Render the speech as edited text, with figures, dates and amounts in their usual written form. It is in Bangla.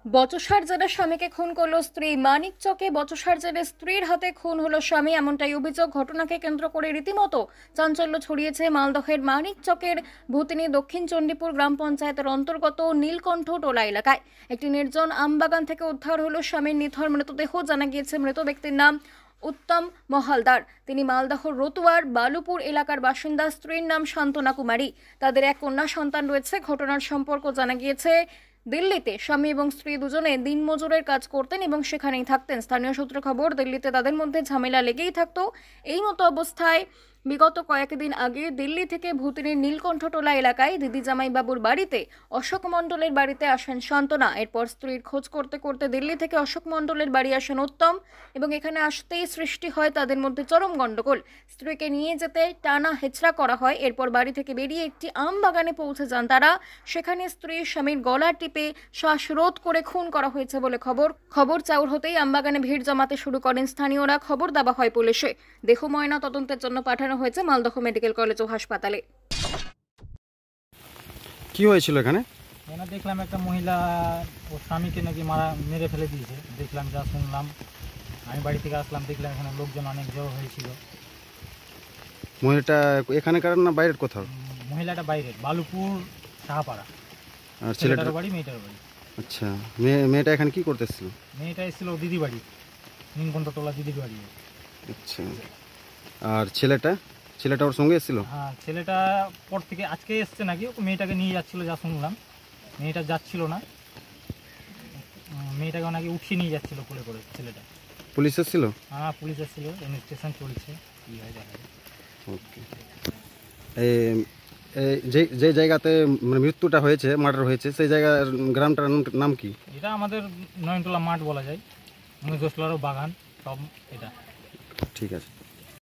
বচসার জেরে স্বামীকে খুন করল স্ত্রী। মানিকচকে বচসার জেরে স্ত্রীর হাতে খুন হলো স্বামী, এমনটাই অভিযোগ। ঘটনাকে কেন্দ্র করে রীতিমতো চাঞ্চল্য ছড়িয়েছে মালদহের মানিকচকের ভূতিনি দক্ষিণ চণ্ডীপুর গ্রাম পঞ্চায়েতের অন্তর্গত নীলকণ্ঠ টোলা এলাকায়। একটি নির্জন আমবাগান থেকে উদ্ধার হলো স্বামীর নিথর মৃতদেহ। জানা গিয়েছে মৃত ব্যক্তির নাম উত্তম মহালদার। তিনি মালদহ রতুয়ার বালুপুর এলাকার বাসিন্দা। স্ত্রীর নাম শান্তনা কুমারী। তাদের এক কন্যা সন্তান রয়েছে। ঘটনার সম্পর্ক জানা গিয়েছে দিল্লিতে স্বামী এবং স্ত্রী দুজনে দিনমজুরের কাজ করতেন এবং সেখানেই থাকতেন। স্থানীয় সূত্রে খবর, দিল্লিতে তাদের মধ্যে ঝামেলা লেগেই থাকতো। এই মতো অবস্থায় বিগত কয়েকদিন আগে দিল্লি থেকে ভূতিনির নীলকণ্ঠটোলা এলাকায় দিদি জামাইবাবুর বাড়িতে অশোক মণ্ডলের বাড়িতে আসেন শান্তনা। এরপর স্ত্রীর খোঁজ করতে করতে দিল্লি থেকে অশোক মণ্ডলের বাড়ি আসেন উত্তম এবং এখানে আসতেই সৃষ্টি হয় তাদের মধ্যে চরম গণ্ডগোল। স্ত্রীকে নিয়ে যেতে টানা হেচড়া করা হয়। এরপর বাড়ি থেকে বেরিয়ে একটি আম বাগানে পৌঁছে যান তারা। সেখানে স্ত্রীর স্বামীর গলা টিপে শ্বাসরোধ করে খুন করা হয়েছে বলে খবর চাউর হতেই আমবাগানে ভিড় জমাতে শুরু করেন স্থানীয়রা। খবর দেওয়া হয় পুলিশে। দেহ ময়না তদন্তের জন্য পাঠানো হয়েছে মালদহ মেডিকেল কলেজ ও হাসপাতালে। কি হয়েছিল এখানে? দেখলাম একটা মহিলা ওর স্বামীকে নাকি মেরে ফেলে দিয়েছে। দেখলাম, যা শুনলাম। আমি বাড়ি থেকে আসলাম, দেখলাম এখানে লোকজন অনেক জড়ো হয়েছিল। মহিলাটা এখানকার না বাইরের কোথাও? মহিলাটা বাইরের, বালুপুর সাহাপাড়া। আর ছেলেটার বাড়ি, মেয়েটার বাড়ি। আচ্ছা, মেয়েটা এখানে কি করতে এসেছিল? মেয়েটা এসেছিল দিদি বাড়ি, নীলকণ্ঠটোলা দিদির বাড়ি। আচ্ছা, আর ছেলেটা ওর সঙ্গে এসেছিল? হ্যাঁ, ছেলেটা পর থেকে আজকে এসছে নাকি, ওকে মেয়েটাকে নিয়ে যাচ্ছিল, যা শুনলাম। মেয়েটা যাচ্ছিল না, মেয়েটাকে নাকি উঠিয়ে নিয়ে যাচ্ছিল কোলে করে ছেলেটা। পুলিশ এসেছিল? হ্যাঁ, পুলিশ এসেছিল, ইনভেস্টিগেশন চলছে, কী হয় দেখা যায়। ওকে। যে জায়গাতে মানে মৃত্যুটা হয়েছে, মার্ডার হয়েছে, সেই জায়গার গ্রামটার নাম কি? এটা আমাদের নয়নটোলা মাঠ বলা যায়, মহিষলারও বাগান সব এটা। ঠিক আছে।